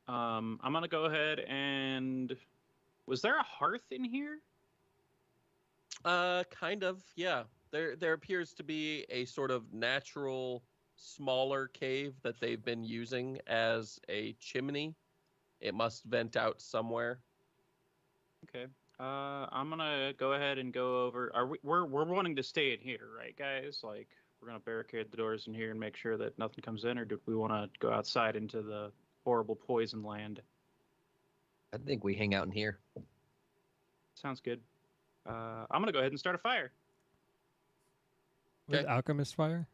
I'm gonna go ahead and. Was there a hearth in here? Kind of, yeah. There appears to be a sort of natural, smaller cave that they've been using as a chimney. It must vent out somewhere. Okay. I'm gonna go ahead and go over. We're wanting to stay in here, right, guys? Like, we're gonna barricade the doors in here and make sure that nothing comes in, or do we want to go outside into the horrible poison land? I think we hang out in here. Sounds good. I'm gonna go ahead and start a fire. With Okay. alchemist fire?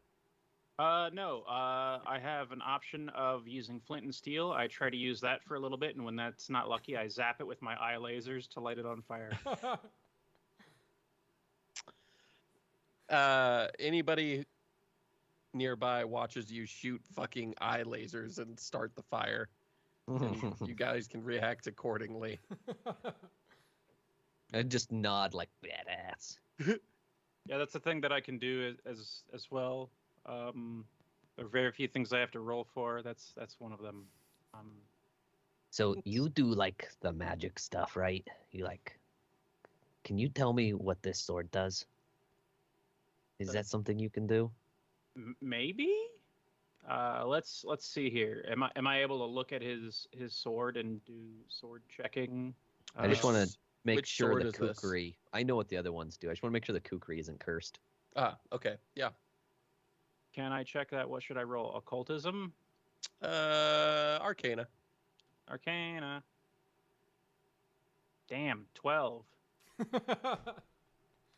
No. I have an option of using flint and steel. I try to use that for a little bit, and when that's not lucky, I zap it with my eye lasers to light it on fire. Anybody nearby watches you shoot fucking eye lasers and start the fire. And you guys can react accordingly. I just nod like badass. Yeah, that's the thing that I can do as well. There are very few things I have to roll for. That's one of them. So you do like the magic stuff, right? You like. Can you tell me what this sword does? Is that something you can do? Maybe. Let's see here. Am I able to look at his sword and do sword checking? I just want to make which sure sword the is this? kukri. I know what the other ones do. I just want to make sure the kukri isn't cursed. Okay, yeah. Can I check that? What should I roll? Occultism? Arcana. Arcana. Damn, 12.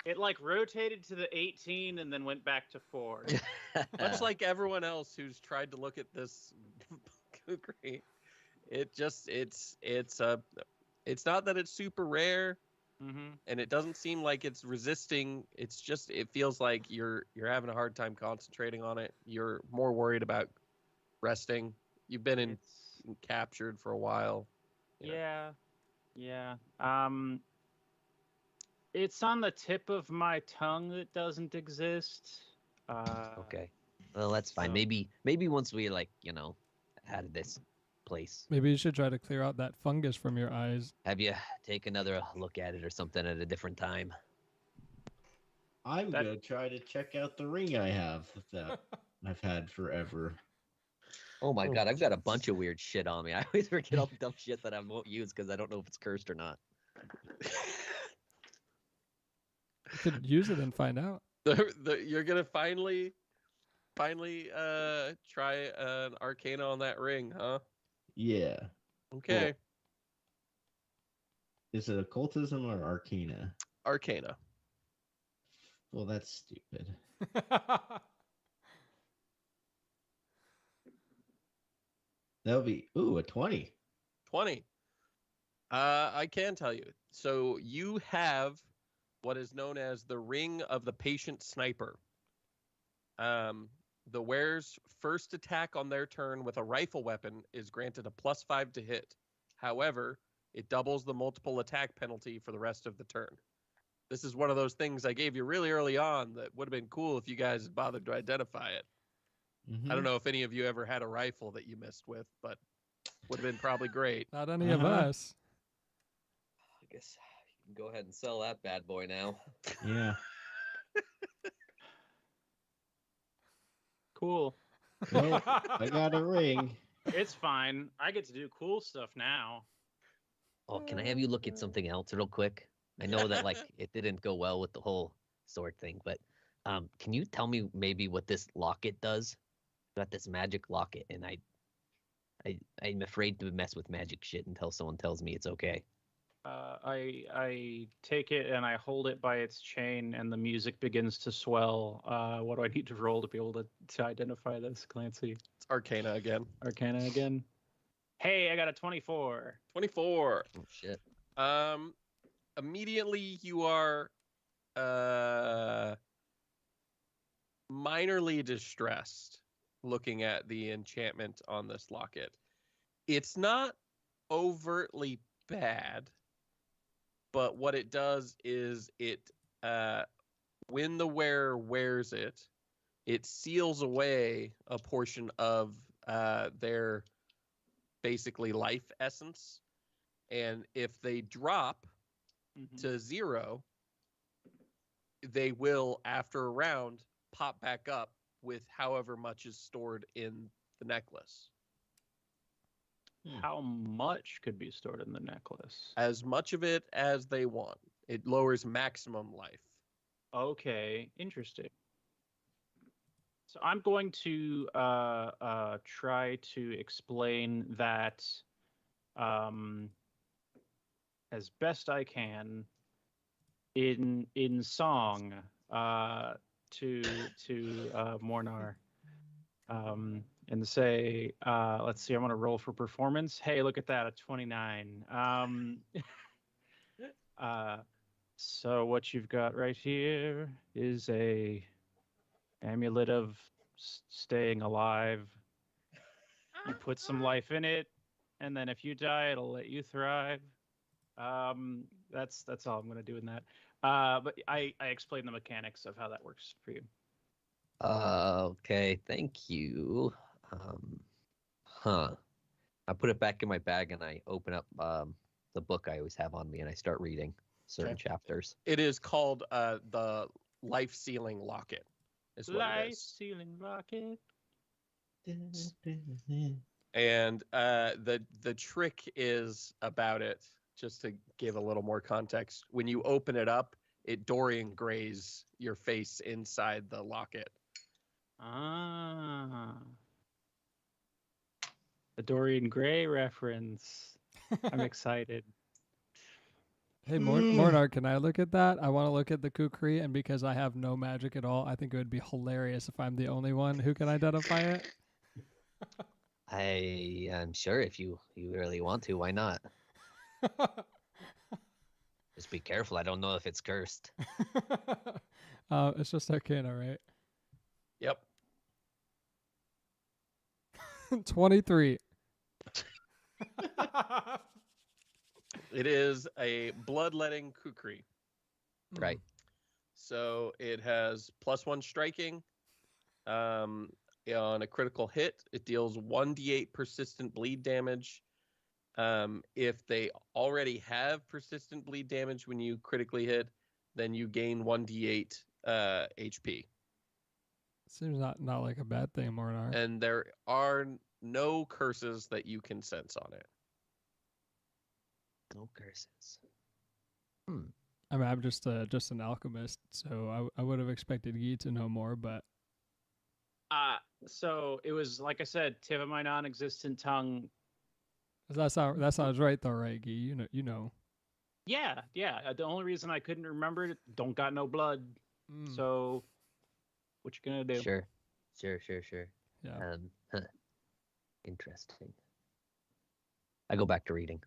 It like rotated to the 18 and then went back to 4. Much like everyone else who's tried to look at this kukri, it's not that it's super rare, Mm-hmm. and it doesn't seem like it's resisting. It's just it feels like you're having a hard time concentrating on it. You're more worried about resting. You've been captured for a while. Yeah. It's on the tip of my tongue that doesn't exist. Okay. Well, that's fine. so- Maybe once we out of this place. Maybe you should try to clear out that fungus from your eyes. Have you take another look at it or something at a different time? I'm That- gonna try to check out the ring I have that I've had forever. Oh my god, I've got a bunch of weird shit on me. I always forget all the dumb shit that I won't use because I don't know if it's cursed or not. You could use it and find out. You're gonna finally try an arcana on that ring, huh? Yeah. Okay, Is it occultism or arcana? arcana. Well, that's stupid. That would be a 20. 20. I can tell you. So you have what is known as the Ring of the Patient Sniper. The wearer's first attack on their turn with a rifle weapon is granted a +5 to hit. However, it doubles the multiple attack penalty for the rest of the turn. This is one of those things I gave you really early on that would have been cool if you guys had bothered to identify it. I don't know if any of you ever had a rifle that you missed with, but would have been probably great. Not any of Uh-huh. us. I guess you can go ahead and sell that bad boy now. Yeah. Cool. Well, I got a ring. It's fine. I get to do cool stuff now. Oh, can I have you look at something else real quick? I know that like it didn't go well with the whole sword thing, but can you tell me maybe what this locket does? Got this magic locket, and I'm afraid to mess with magic shit until someone tells me it's okay. I take it and I hold it by its chain, and the music begins to swell. What do I need to roll to be able to identify this, Clancy? It's Arcana again. Arcana again. Hey, I got a 24. 24. Oh shit. Immediately you are minorly distressed looking at the enchantment on this locket. It's not overtly bad, but what it does is it when the wearer wears it, it seals away a portion of their basically life essence, and if they drop to 0, they will, after a round, pop back up with however much is stored in the necklace. How much could be stored in the necklace? As much of it as they want. It lowers maximum life. Okay, interesting. So I'm going to try to explain that as best I can in song to Mornar, and say, let's see, I'm gonna roll for performance. Hey, look at that, a 29. So what you've got right here is a amulet of staying alive. You put some life in it, and then if you die, it'll let you thrive. That's all I'm gonna do in that. But I explain the mechanics of how that works for you. Okay, thank you. I put it back in my bag and I open up the book I always have on me and I start reading certain chapters. It is called the Life Sealing Locket. Is what it Life is. sealing locket. And the trick is about it, just to give a little more context. When you open it up, it Dorian Grays your face inside the locket. Ah. The Dorian Gray reference. I'm excited. Hey, Mornar, can I look at that? I want to look at the kukri, and because I have no magic at all, I think it would be hilarious if I'm the only one who can identify it. I am sure if you really want to, why not? Just be careful. I don't know if it's cursed. It's just Arcana, right? Yep. 23. It is a bloodletting kukri. Right. So it has +1 striking. On a critical hit, it deals 1d8 persistent bleed damage. If they already have persistent bleed damage when you critically hit, then you gain 1d8 HP. Seems not like a bad thing, Mornar. And there are no curses that you can sense on it. No curses. I mean, I'm just an alchemist, so I would have expected Yi to know more, but So it was, like I said, tip of my non-existent tongue. that sounds right though, right, Yi? You know. Yeah. The only reason I couldn't remember it, don't got no blood. So, what you gonna do? Sure. Yeah. Interesting. I go back to reading.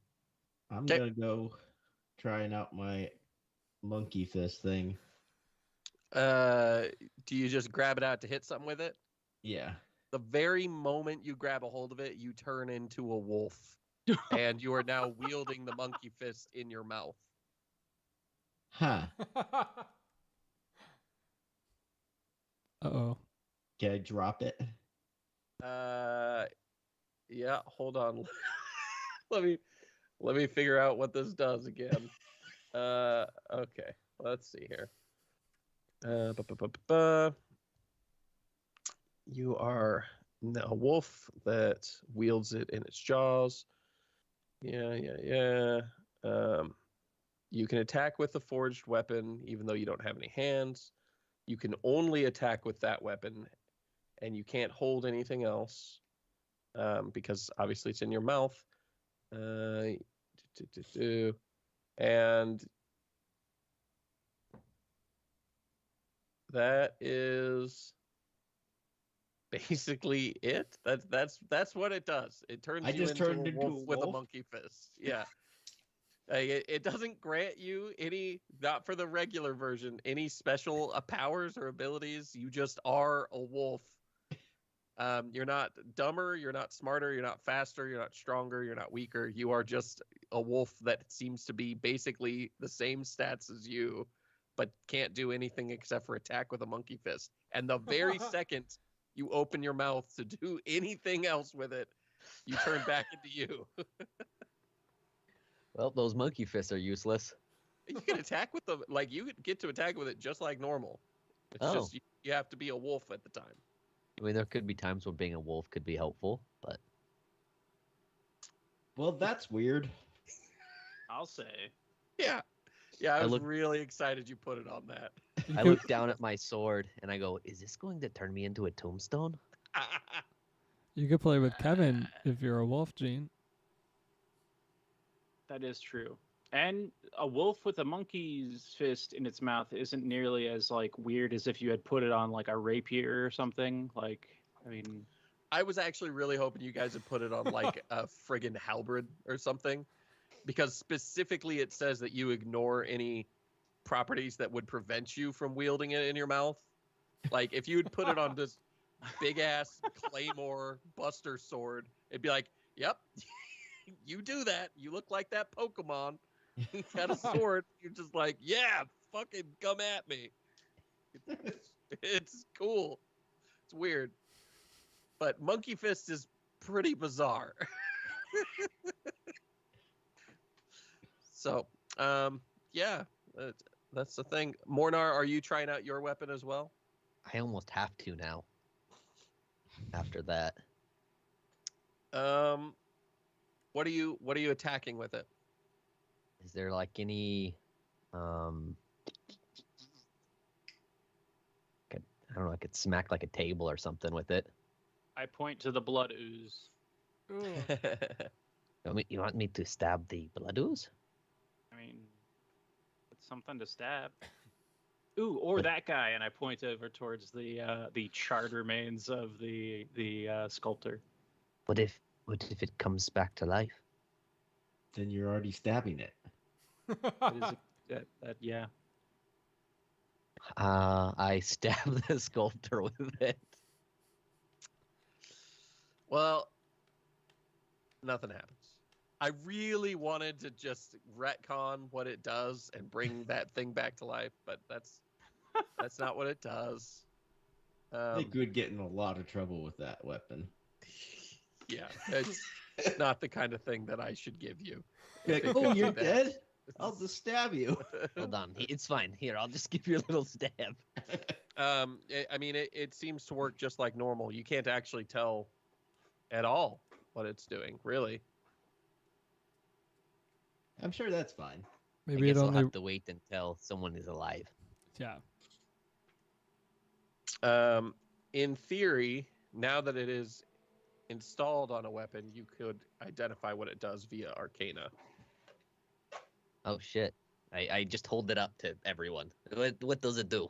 I'm gonna go trying out my monkey fist thing. Do you just grab it out to hit something with it? Yeah. The very moment you grab a hold of it, you turn into a wolf. And you are now wielding the monkey fist in your mouth. Huh. Uh-oh. Can I drop it? Yeah, hold on. let me figure out what this does again. Okay, let's see here. You are a wolf that wields it in its jaws. Yeah. You can attack with a forged weapon, even though you don't have any hands. You can only attack with that weapon, and you can't hold anything else because obviously it's in your mouth. And that is basically it. That's what it does. It turns you into a wolf with a monkey fist. Yeah. It doesn't grant you any, not for the regular version, any special powers or abilities. You just are a wolf. You're not dumber, you're not smarter, you're not faster, you're not stronger, you're not weaker. You are just a wolf that seems to be basically the same stats as you, but can't do anything except for attack with a monkey fist. And the very second you open your mouth to do anything else with it, you turn back into you. Well, those monkey fists are useless. You can attack with them, like you get to attack with it just like normal. It's Oh. just you have to be a wolf at the time. I mean, there could be times where being a wolf could be helpful, but Well, that's weird. I'll say. Yeah, I was really excited you put it on that. I look down at my sword and I go, "Is this going to turn me into a tombstone?" You could play with Kevin if you're a wolf, Gene. That is true. And a wolf with a monkey's fist in its mouth isn't nearly as like weird as if you had put it on like a rapier or something. Like, I mean, I was actually really hoping you guys had put it on like a friggin' halberd or something, because specifically it says that you ignore any properties that would prevent you from wielding it in your mouth. Like if you would put it on this big ass claymore buster sword, it'd be like, yep, you do that. You look like that Pokemon. You got a sword. You're just like, yeah, fucking come at me. It's cool. It's weird. But Monkey Fist is pretty bizarre. So, yeah, that's the thing. Mornar, are you trying out your weapon as well? I almost have to now. After that, what are you attacking with it? is there like any, I don't know, I could smack like a table or something with it. I point to the blood ooze. You want me to stab the blood ooze? I mean, it's something to stab. Ooh, or that guy, and I point over towards the charred remains of the sculptor. What if it comes back to life? Then you're already stabbing it. Yeah. I stab the sculptor with it. Well, nothing happens. I really wanted to just retcon what it does and bring that thing back to life, but that's not what it does. I think we'd get in a lot of trouble with that weapon. Yeah, it's not the kind of thing that I should give you. Like, oh, you're dead? I'll just stab you. Hold on, it's fine. Here, I'll just give you a little stab. I mean, it seems to work just like normal. You can't actually tell at all what it's doing, really. I'm sure that's fine. Maybe I it guess I'll only. have to wait until someone is alive. Yeah. In theory, now that it is installed on a weapon, you could identify what it does via Arcana. Oh shit! I just hold it up to everyone. What does it do?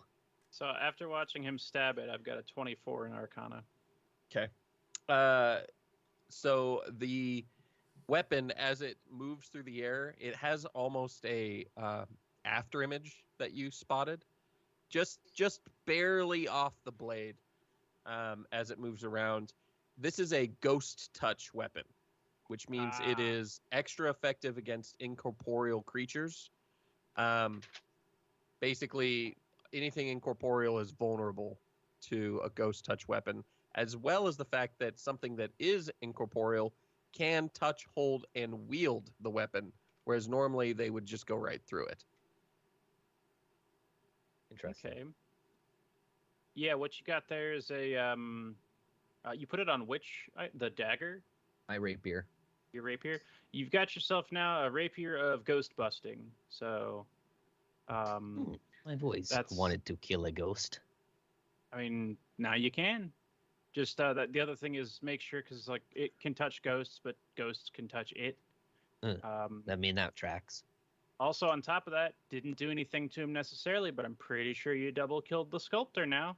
So after watching him stab it, I've got a 24 in Arcana. Okay. So the weapon, as it moves through the air, it has almost a after image that you spotted, just barely off the blade as it moves around. This is a ghost touch weapon, which means it is extra effective against incorporeal creatures. Basically, anything incorporeal is vulnerable to a ghost touch weapon, as well as the fact that something that is incorporeal can touch, hold, and wield the weapon, whereas normally they would just go right through it. Interesting. Okay. Yeah, what you got there is a you put it on which the dagger, My rapier. your rapier. You've got yourself now a rapier of ghost busting. So, I've always That's- wanted to kill a ghost. I mean, now you can. Just that the other thing is make sure because like it can touch ghosts, but ghosts can touch it. I mean, that tracks. Also, on top of that, didn't do anything to him necessarily, but I'm pretty sure you double killed the sculptor now.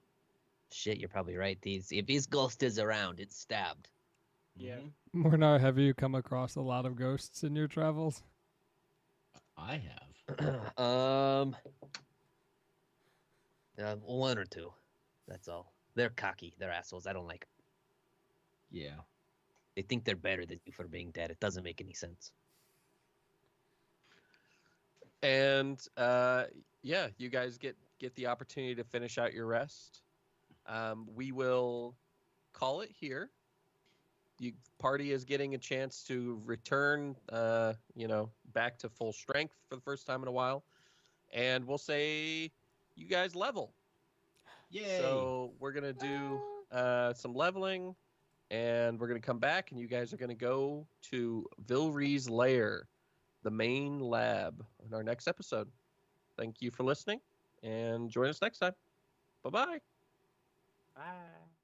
Shit, you're probably right. If his ghost is around, it's stabbed. Yeah. Mhm. Mornar, have you come across a lot of ghosts in your travels? I have. One or two. That's all. They're cocky. They're assholes. I don't like 'em. Yeah. They think they're better than you for being dead. It doesn't make any sense. And yeah, you guys get the opportunity to finish out your rest. We will call it here. The party is getting a chance to return, back to full strength for the first time in a while, and we'll say you guys level. Yay. So we're gonna do some leveling, and we're gonna come back, and you guys are gonna go to Vilry's lair, the main lab, in our next episode. Thank you for listening, and join us next time. Bye-bye. Bye.